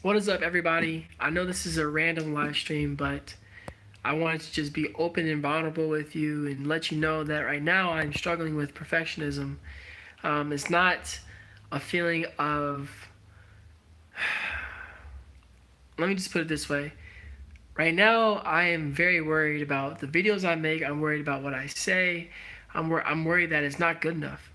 What is up, everybody? I know this is a random live stream, but I wanted to just be open and vulnerable with you and let you know that right now I'm struggling with perfectionism. It's not a feeling of, let me just put it this way. Right now, I am very worried about the videos I make. I'm worried about what I say. I'm worried that it's not good enough.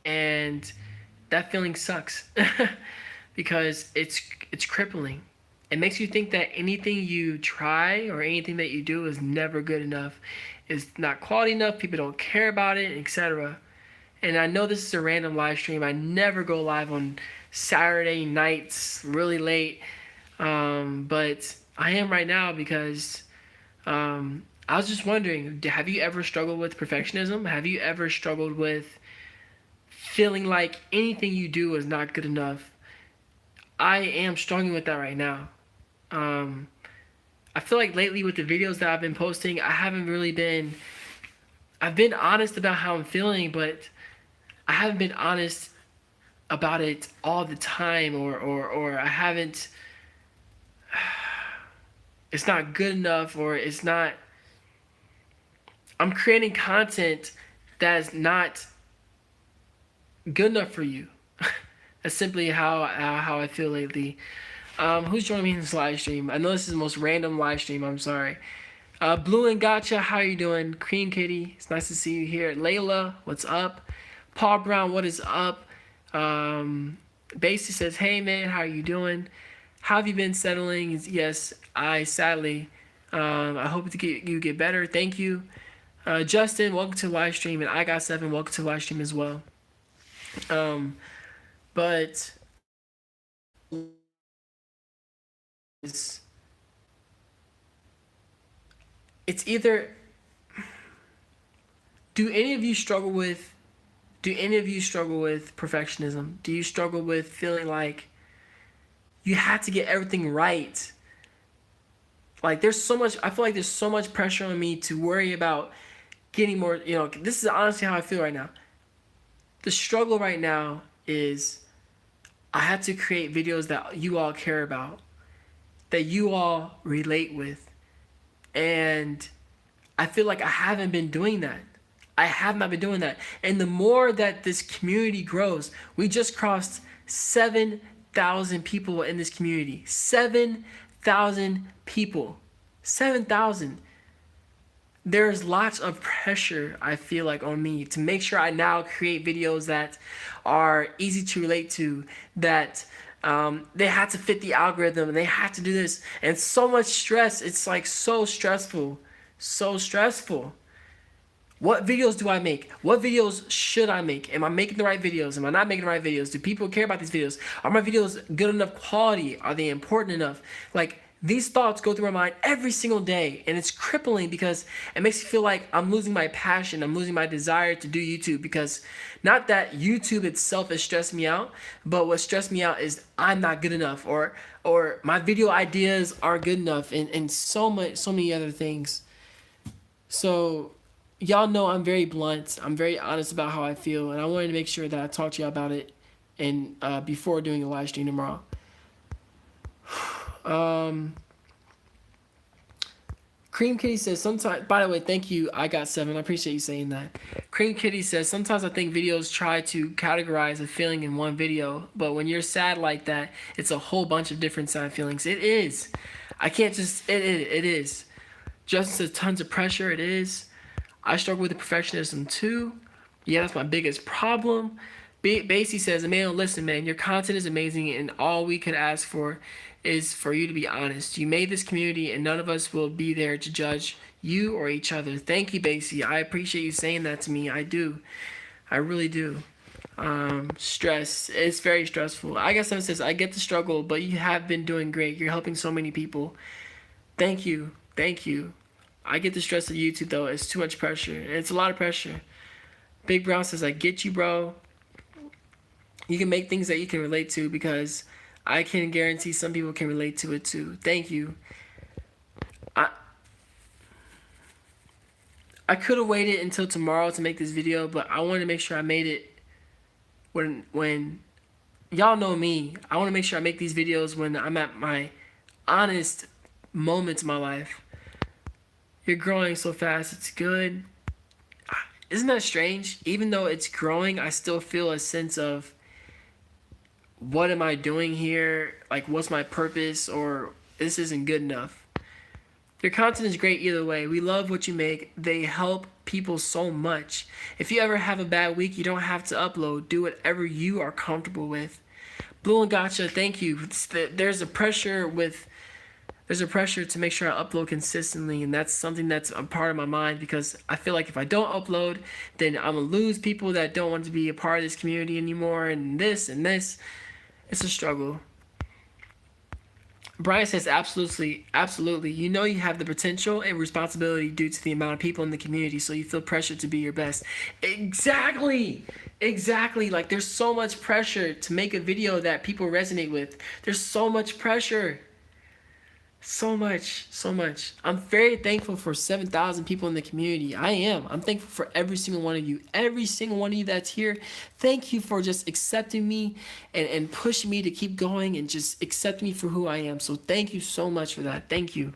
And that feeling sucks because it's crippling. It makes you think that anything you try or anything that you do is never good enough, is not quality enough, people don't care about it, etc. And I know this is a random live stream. I never go live on Saturday nights really late, but I am right now because I was just wondering, have you ever struggled with perfectionism? Have you ever struggled with feeling like anything you do is not good enough? I am struggling with that right now. Um, I feel like lately with the videos that I've been posting, I haven't really been. I've been honest about how I'm feeling, but I haven't been honest about it all the time, or I haven't. It's not good enough, or it's not. I'm creating content that is not good enough for you. That's simply how I feel lately. Who's joining me in this live stream? I know this is the most random live stream. I'm sorry. Blue and Gotcha, how you doing? Cream Kitty, it's nice to see you here. Layla, what's up? Paul Brown, what is up? Basie says, hey man, how are you doing? How have you been settling? Yes, I sadly, I hope you get better. Thank you. Justin, welcome to the live stream, and I got 7, welcome to the live stream as well. But it's it's either, do any of you struggle with do any of you struggle with perfectionism? Do you struggle with feeling like you have to get everything right? Like there's so much, I feel like there's so much pressure on me to worry about getting more, this is honestly how I feel right now. The struggle right now is I have to create videos that you all care about, that you all relate with. And I feel like I haven't been doing that. I have not been doing that. And the more that this community grows, we just crossed 7,000 people in this community. 7,000 people. 7,000. There's lots of pressure, I feel like, on me to make sure I now create videos that are easy to relate to, that they had to fit the algorithm and they had to do this. And so much stress. It's like so stressful. So stressful. What videos do I make? What videos should I make? Am I making the right videos? Am I not making the right videos? Do people care about these videos? Are my videos good enough quality? Are they important enough? Like, these thoughts go through my mind every single day, and it's crippling because it makes me feel like I'm losing my passion. I'm losing my desire to do YouTube, because not that YouTube itself is stressing me out, but what stressed me out is I'm not good enough, or my video ideas aren't good enough, and so many other things. So y'all know I'm very blunt. I'm very honest about how I feel, and I wanted to make sure that I talked to y'all about it, and before doing a live stream tomorrow. Um, Cream Kitty says sometimes. By the way, thank you. I got 7. I appreciate you saying that. Cream Kitty says sometimes I think videos try to categorize a feeling in one video, but when you're sad like that, it's a whole bunch of different sad feelings. It is. I can't just. It is. Justin says tons of pressure. It is. I struggle with the perfectionism too. Yeah, that's my biggest problem. Basie says, Emmanuel, listen, man, your content is amazing, and all we could ask for is for you to be honest. You made this community, and none of us will be there to judge you or each other. Thank you, Basie. I appreciate you saying that to me. I do. I really do. Stress. It's very stressful. I guess someone says, I get the struggle, but you have been doing great. You're helping so many people. Thank you. Thank you. I get the stress of YouTube though. It's too much pressure. It's a lot of pressure. Big Brown says, I get you, bro. You can make things that you can relate to, because I can guarantee some people can relate to it too. Thank you. I I could have waited until tomorrow to make this video, but I wanted to make sure I made it when y'all know me. I want to make sure I make these videos when I'm at my honest moments in my life. You're growing so fast. It's good. Isn't that strange? Even though it's growing, I still feel a sense of what am I doing here? Like, what's my purpose? Or this isn't good enough. Your content is great either way. We love what you make. They help people so much. If you ever have a bad week, you don't have to upload. Do whatever you are comfortable with. Blue and Gotcha, thank you. There's a pressure to make sure I upload consistently, and that's something that's a part of my mind because I feel like if I don't upload, then I'm gonna lose people that don't want to be a part of this community anymore, and this and this. It's a struggle. Brian says, absolutely, absolutely. You know you have the potential and responsibility due to the amount of people in the community, so you feel pressure to be your best. Exactly. Exactly. Like, there's so much pressure to make a video that people resonate with. There's so much pressure. So much, so much. I'm very thankful for 7,000 people in the community. I am. I'm thankful for every single one of you. Every single one of you that's here. Thank you for just accepting me and pushing me to keep going and just accepting me for who I am. So thank you so much for that. Thank you.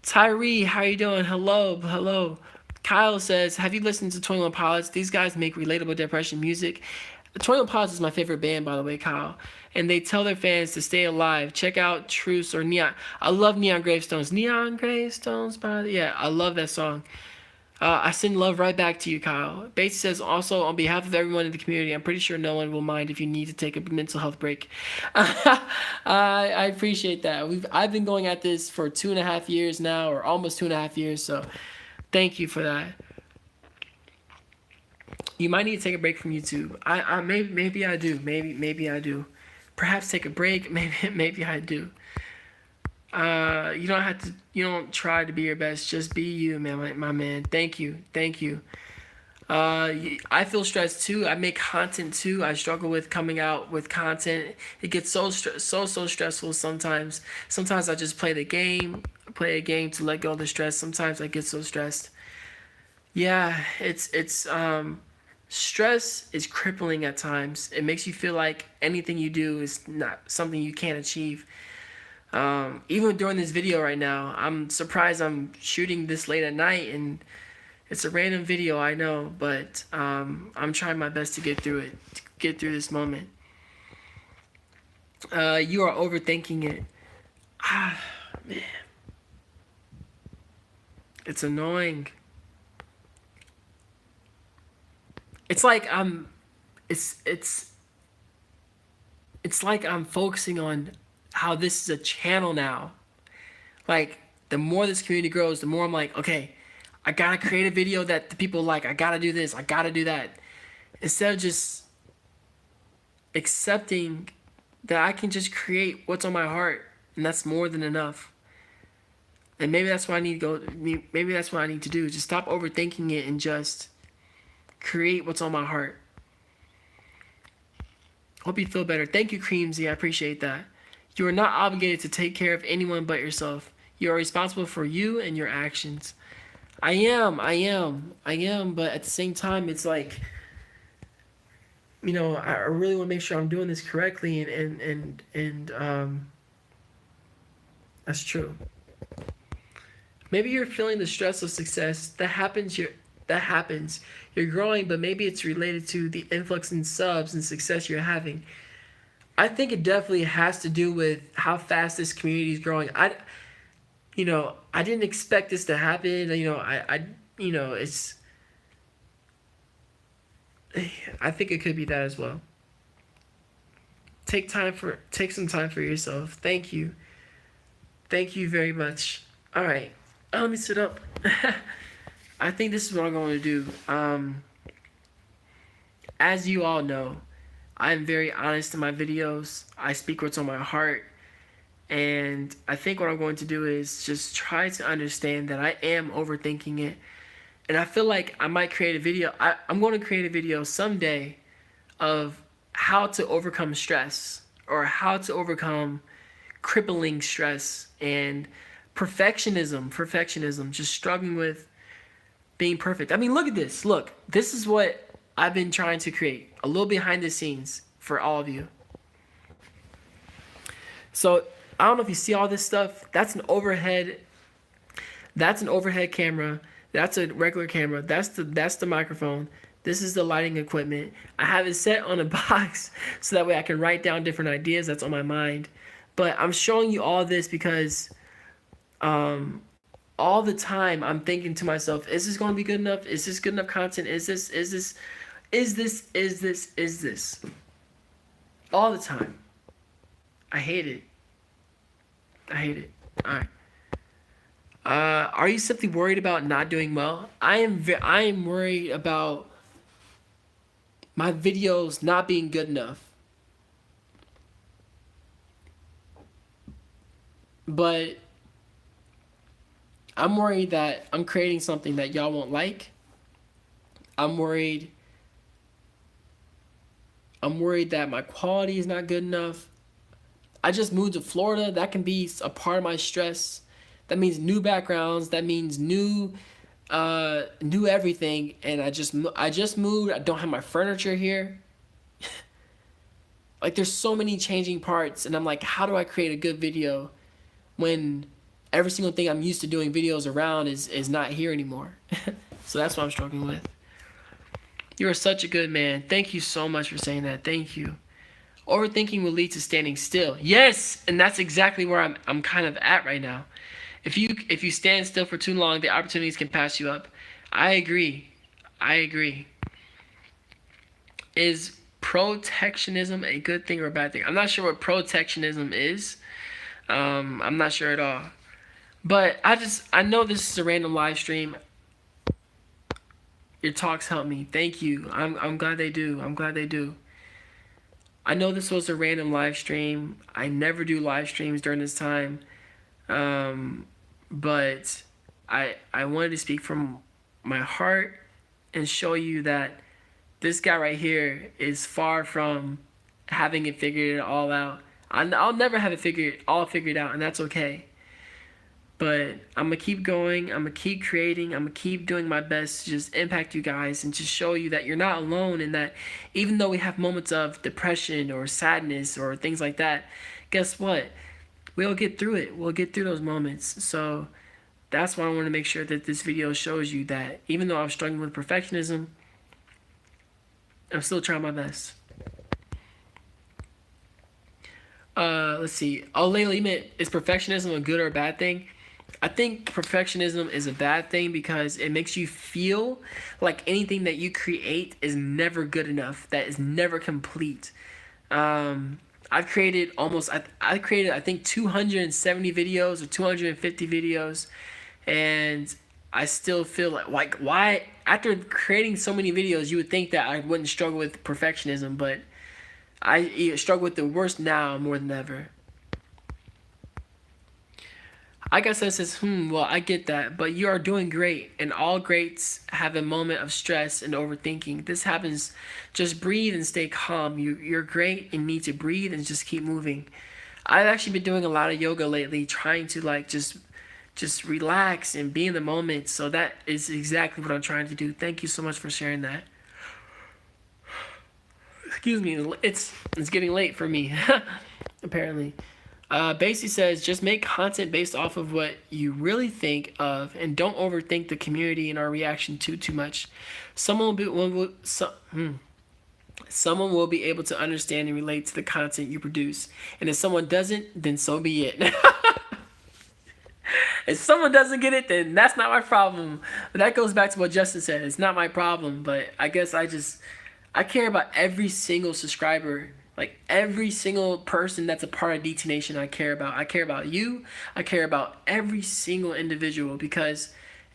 Tyree, how you doing? Hello, hello. Kyle says, have you listened to 21 Pilots? These guys make relatable depression music. 21 Pilots is my favorite band, by the way, Kyle. And they tell their fans to stay alive. Check out Truce or Neon. I love Neon Gravestones. Neon Gravestones, yeah, I love that song. I send love right back to you, Kyle. Bates says, also, on behalf of everyone in the community, I'm pretty sure no one will mind if you need to take a mental health break. I appreciate that. I've been going at this for 2.5 years now, or almost 2.5 years, so thank you for that. You might need to take a break from YouTube. Maybe I do. Maybe I do. Perhaps take a break. Maybe I do. You don't have to. You don't try to be your best. Just be you, man. My man. Thank you. Thank you. I feel stressed too. I make content too. I struggle with coming out with content. It gets so stressful sometimes. Sometimes I just play a game to let go of the stress. Sometimes I get so stressed. Yeah, it's stress is crippling at times. It makes you feel like anything you do is not something you can't achieve. Even during this video right now, I'm surprised I'm shooting this late at night and it's a random video, I know, but I'm trying my best to get through it, to get through this moment. You are overthinking it. Ah, man. It's annoying. It's like it's like I'm focusing on how this is a channel now. Like, the more this community grows, the more I'm like, okay, I gotta create a video that the people like. I gotta do this. I gotta do that. Instead of just accepting that I can just create what's on my heart, and that's more than enough. And maybe that's what I need to go. Maybe that's what I need to do. Just stop overthinking it and just create what's on my heart. Hope you feel better. Thank you, Creamsy. I appreciate that. You are not obligated to take care of anyone but yourself. You are responsible for you and your actions. I am, but at the same time, it's like, I really want to make sure I'm doing this correctly, and that's true. Maybe you're feeling the stress of success. That happens. You're growing, but maybe it's related to the influx in subs and success you're having. I think it definitely has to do with how fast this community is growing. I didn't expect this to happen. It's. I think it could be that as well. Take some time for yourself. Thank you. Thank you very much. All right, let me sit up. I think this is what I'm going to do. As you all know, I'm very honest in my videos. I speak what's on my heart. And I think what I'm going to do is just try to understand that I am overthinking it. And I feel like I might create a video. I'm going to create a video someday of how to overcome stress or how to overcome crippling stress and perfectionism, just struggling with being perfect. I mean, look at this. Look, this is what I've been trying to create. A little behind the scenes for all of you. So I don't know if you see all this stuff. That's an overhead. That's an overhead camera. That's a regular camera. That's the microphone. This is the lighting equipment. I have it set on a box so that way I can write down different ideas that's on my mind. But I'm showing you all this because all the time I'm thinking to myself, is this going to be good enough? Is this good enough content? Is this all the time? I hate it. All right. Are you simply worried about not doing well? I am worried about my videos not being good enough. But I'm worried that I'm creating something that y'all won't like. I'm worried that my quality is not good enough. I just moved to Florida. That can be a part of my stress. That means new backgrounds. That means new everything. And I just moved. I don't have my furniture here. Like, there's so many changing parts, and I'm like, how do I create a good video when every single thing I'm used to doing videos around is not here anymore? So that's what I'm struggling with. You are such a good man. Thank you so much for saying that. Thank you. Overthinking will lead to standing still. Yes, and that's exactly where I'm kind of at right now. If you stand still for too long, the opportunities can pass you up. I agree. Is protectionism a good thing or a bad thing? I'm not sure what protectionism is. I'm not sure at all. But I know this is a random live stream. Your talks help me. Thank you. I'm glad they do. I know this was a random live stream. I never do live streams during this time. But I wanted to speak from my heart and show you that this guy right here is far from having it figured all out. I'll never have it all figured out, and that's okay. But I'm going to keep going. I'm going to keep creating. I'm going to keep doing my best to just impact you guys and just show you that you're not alone, and that even though we have moments of depression or sadness or things like that, guess what? We'll get through it. We'll get through those moments. So that's why I want to make sure that this video shows you that even though I'm struggling with perfectionism, I'm still trying my best. Let's see. Oh, Layla, is perfectionism a good or a bad thing? I think perfectionism is a bad thing because it makes you feel like anything that you create is never good enough, that is never complete. I've created I think 270 videos or 250 videos, and I still feel like why after creating so many videos you would think that I wouldn't struggle with perfectionism, but I struggle with the worst now more than ever. I guess I says, well, I get that, but you are doing great, and all greats have a moment of stress and overthinking. This happens. Just breathe and stay calm. You're great and need to breathe and just keep moving. I've actually been doing a lot of yoga lately, trying to like just relax and be in the moment. So that is exactly what I'm trying to do. Thank you so much for sharing that. Excuse me, it's getting late for me, apparently. Basically says, just make content based off of what you really think of, and don't overthink the community and our reaction too much. Someone will be able to understand and relate to the content you produce, and if someone doesn't, then so be it. If someone doesn't get it, then that's not my problem. But that goes back to what Justin said. It's not my problem, but I guess I care about every single subscriber. Like, every single person that's a part of DT Nation, I care about. I care about you. I care about every single individual, because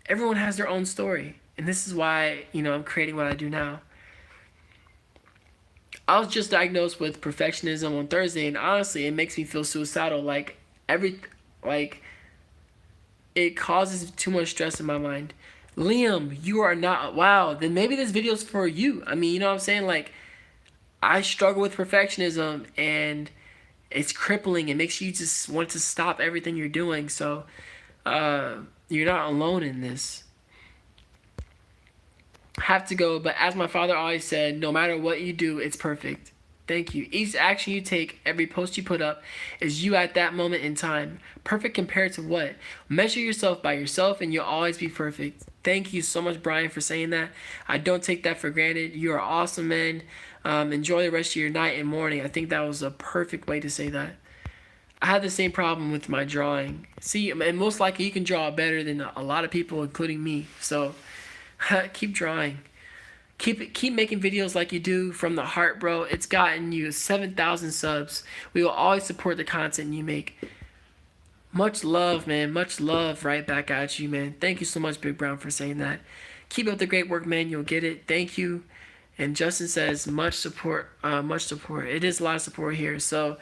everyone has their own story. And this is why, I'm creating what I do now. I was just diagnosed with perfectionism on Thursday, and honestly, it makes me feel suicidal. It causes too much stress in my mind. Liam, you are not, wow, then maybe this video's for you. I mean, you know what I'm saying? Like, I struggle with perfectionism, and it's crippling. It makes you just want to stop everything you're doing. So you're not alone in this. Have to go, but as my father always said, no matter what you do, it's perfect. Thank you. Each action you take, every post you put up, is you at that moment in time. Perfect compared to what? Measure yourself by yourself and you'll always be perfect. Thank you so much, Brian, for saying that. I don't take that for granted. You are awesome, man. Enjoy the rest of your night and morning. I think that was a perfect way to say that. I had the same problem with my drawing. See, and most likely you can draw better than a lot of people, including me. So keep drawing. Keep making videos like you do from the heart, bro. It's gotten you 7,000 subs. We will always support the content you make. Much love, man. Much love right back at you, man. Thank you so much, Big Brown, for saying that. Keep up the great work, man. You'll get it. Thank you. And Justin says, much support. Much support. It is a lot of support here. So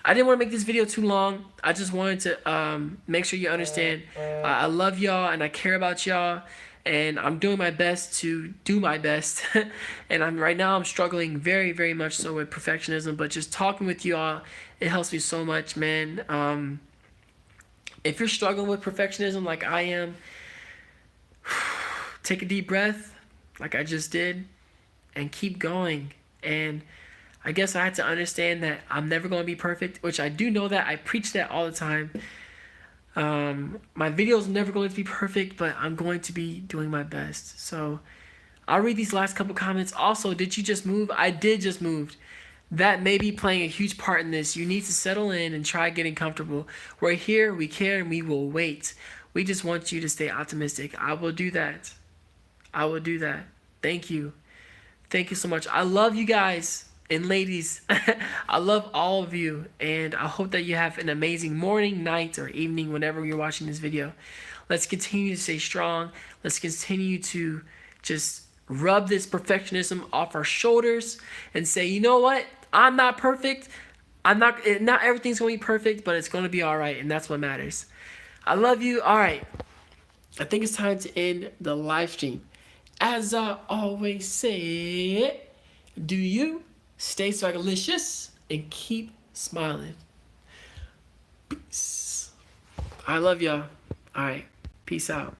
I didn't want to make this video too long. I just wanted to make sure you understand. I love y'all and I care about y'all. And I'm doing my best to do my best. And right now I'm struggling very, very much so with perfectionism. But just talking with you all, it helps me so much, man. If you're struggling with perfectionism like I am, take a deep breath, like I just did, and keep going. And I guess I had to understand that I'm never going to be perfect, which I do know that. I preach that all the time. My videos are never going to be perfect, but I'm going to be doing my best. So I'll read these last couple comments. Also, did you just move? I did just move. That may be playing a huge part in this. You need to settle in and try getting comfortable. We're here, we care, and we will wait. We just want you to stay optimistic. I will do that. I will do that. Thank you. Thank you so much. I love you guys. And ladies, I love all of you, and I hope that you have an amazing morning, night, or evening whenever you're watching this video. Let's continue to stay strong. Let's continue to just rub this perfectionism off our shoulders and say, you know what? I'm not perfect. Not everything's going to be perfect, but it's going to be all right, and that's what matters. I love you. All right. I think it's time to end the live stream. As I always say, do you stay swagalicious and keep smiling. Peace. I love y'all. All right. Peace out.